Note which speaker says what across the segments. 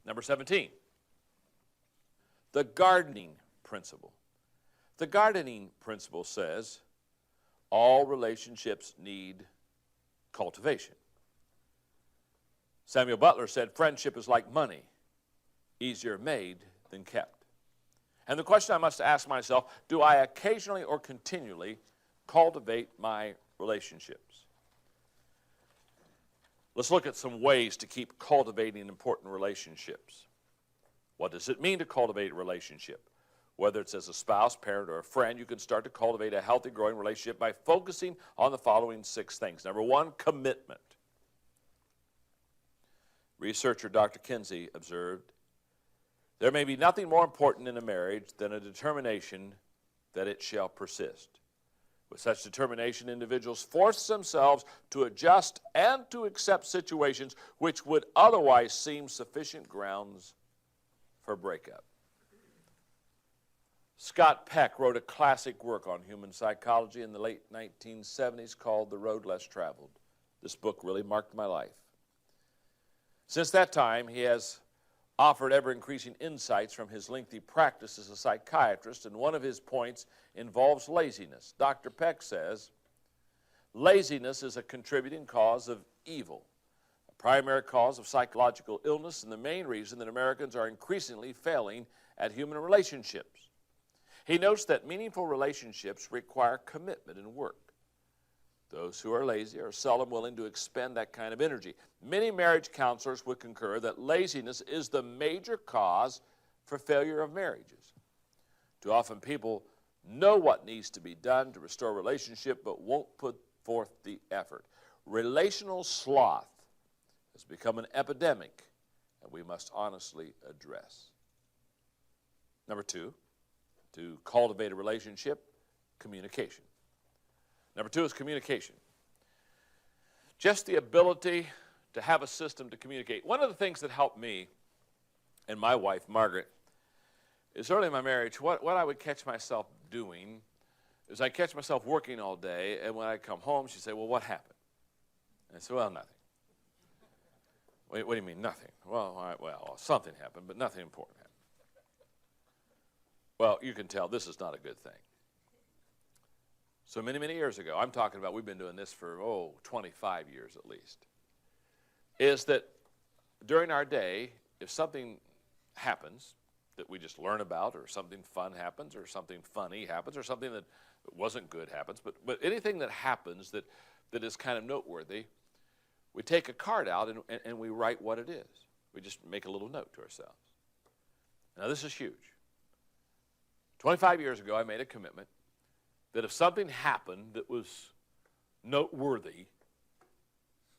Speaker 1: Number 17, the gardening principle. The gardening principle says all relationships need cultivation. Samuel Butler said, friendship is like money, easier made than kept. And the question I must ask myself, do I occasionally or continually cultivate my relationships? Let's look at some ways to keep cultivating important relationships. What does it mean to cultivate a relationship? Whether it's as a spouse, parent, or a friend, you can start to cultivate a healthy, growing relationship by focusing on the following 6 things. Number 1, commitment. Researcher Dr. Kinsey observed, there may be nothing more important in a marriage than a determination that it shall persist. With such determination, individuals force themselves to adjust and to accept situations which would otherwise seem sufficient grounds for breakup. Scott Peck wrote a classic work on human psychology in the late 1970s called The Road Less Traveled. This book really marked my life. Since that time, he has offered ever-increasing insights from his lengthy practice as a psychiatrist, and one of his points involves laziness. Dr. Peck says, laziness is a contributing cause of evil, a primary cause of psychological illness, and the main reason that Americans are increasingly failing at human relationships. He notes that meaningful relationships require commitment and work. Those who are lazy are seldom willing to expend that kind of energy. Many marriage counselors would concur that laziness is the major cause for failure of marriages. Too often people know what needs to be done to restore a relationship but won't put forth the effort. Relational sloth has become an epidemic that we must honestly address. Number 2, to cultivate a relationship, communication. Number 2 is communication. Just the ability to have a system to communicate. One of the things that helped me and my wife, Margaret, is early in my marriage, what I would catch myself doing is I'd catch myself working all day, and when I'd come home, she'd say, well, what happened? And I said, well, nothing. What do you mean, nothing? Well, all right, well, something happened, but nothing important happened. Well, you can tell this is not a good thing. So many, many years ago, I'm talking about, we've been doing this for, 25 years at least, is that during our day, if something happens that we just learn about, or something fun happens, or something funny happens, or something that wasn't good happens, but anything that happens that is kind of noteworthy, we take a card out and we write what it is. We just make a little note to ourselves. Now this is huge. 25 years ago, I made a commitment that if something happened that was noteworthy,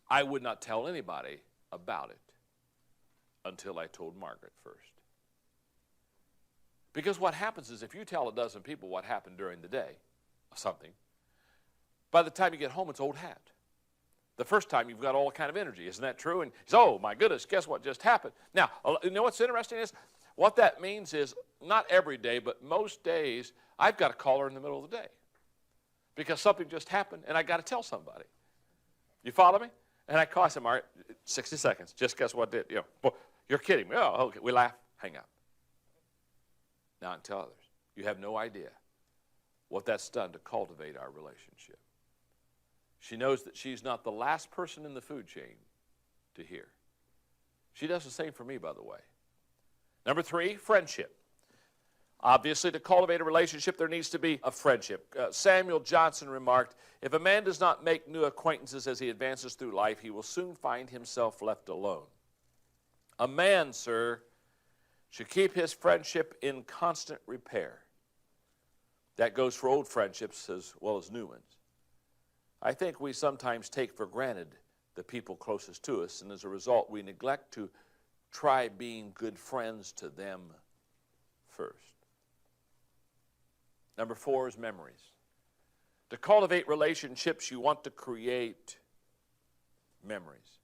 Speaker 1: I would not tell anybody about it until I told Margaret first. Because what happens is if you tell a dozen people what happened during the day, something, by the time you get home, it's old hat. The first time you've got all kind of energy. Isn't that true? And you say, oh, my goodness, guess what just happened? Now, you know what's interesting is, what that means is, not every day, but most days, I've got to call her in the middle of the day. Because something just happened, and I got to tell somebody. You follow me? And I call, I said, Margaret, 60 seconds, just guess what did? Well, you're kidding me. Oh, okay, we laugh, hang up. Now, and tell others. You have no idea what that's done to cultivate our relationship. She knows that she's not the last person in the food chain to hear. She does the same for me, by the way. Number 3, friendship. Obviously, to cultivate a relationship, there needs to be a friendship. Samuel Johnson remarked, if a man does not make new acquaintances as he advances through life, he will soon find himself left alone. A man, sir, should keep his friendship in constant repair. That goes for old friendships as well as new ones. I think we sometimes take for granted the people closest to us, and as a result, we neglect to try being good friends to them first. Number 4 is memories. To cultivate relationships, you want to create memories.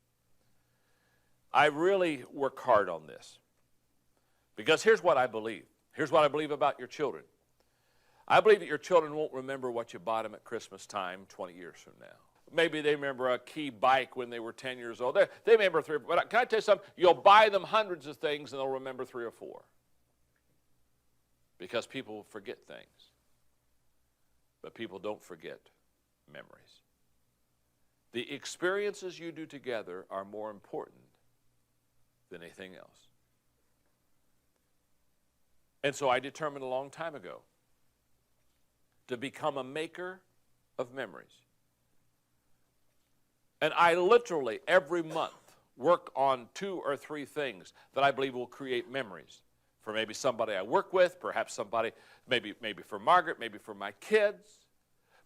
Speaker 1: I really work hard on this because here's what I believe. Here's what I believe about your children. I believe that your children won't remember what you bought them at Christmas time 20 years from now. Maybe they remember a key bike when they were 10 years old. They remember three. But can I tell you something? You'll buy them hundreds of things and they'll remember three or four. Because people forget things. But people don't forget memories. The experiences you do together are more important than anything else. And so I determined a long time ago to become a maker of memories. And I literally, every month, work on 2 or 3 things that I believe will create memories for maybe somebody I work with, perhaps somebody, maybe for Margaret, maybe for my kids.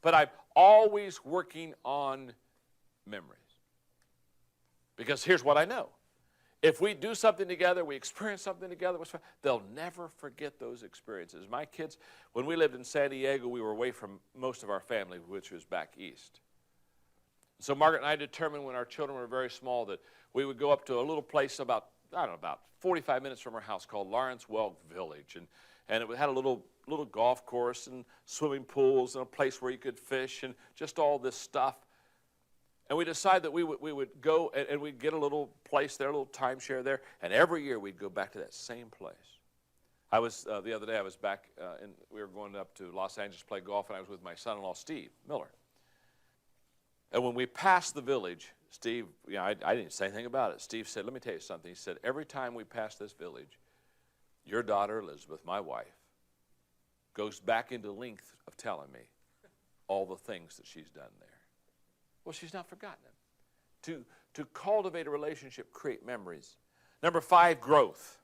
Speaker 1: But I'm always working on memories. Because here's what I know. If we do something together, we experience something together, they'll never forget those experiences. My kids, when we lived in San Diego, we were away from most of our family, which was back east. So Margaret and I determined when our children were very small that we would go up to a little place about 45 minutes from our house called Lawrence Welk Village. And it had a little golf course and swimming pools and a place where you could fish and just all this stuff. And we decided that we would go and we'd get a little place there, a little timeshare there, and every year we'd go back to that same place. I was, the other day I was back, and we were going up to Los Angeles to play golf, and I was with my son-in-law, Steve Miller. And when we passed the village, Steve, I didn't say anything about it. Steve said, let me tell you something. He said, every time we pass this village, your daughter, Elizabeth, my wife, goes back into length of telling me all the things that she's done there. Well, she's not forgotten them. To cultivate a relationship, create memories. Number 5, growth.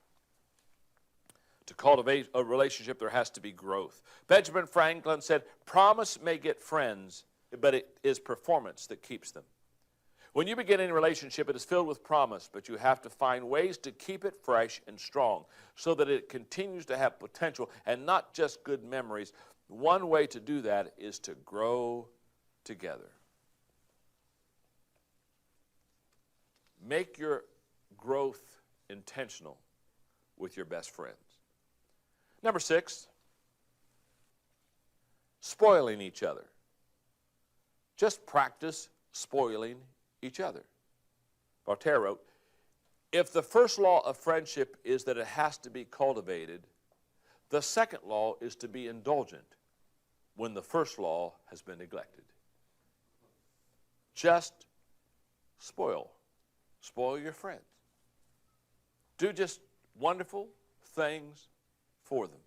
Speaker 1: To cultivate a relationship, there has to be growth. Benjamin Franklin said, promise may get friends, but it is performance that keeps them. When you begin any relationship, it is filled with promise, but you have to find ways to keep it fresh and strong so that it continues to have potential and not just good memories. One way to do that is to grow together. Make your growth intentional with your best friends. Number 6, spoiling each other. Just practice spoiling each other. Voltaire wrote, if the first law of friendship is that it has to be cultivated, the second law is to be indulgent when the first law has been neglected. Just spoil your friends. Do just wonderful things for them.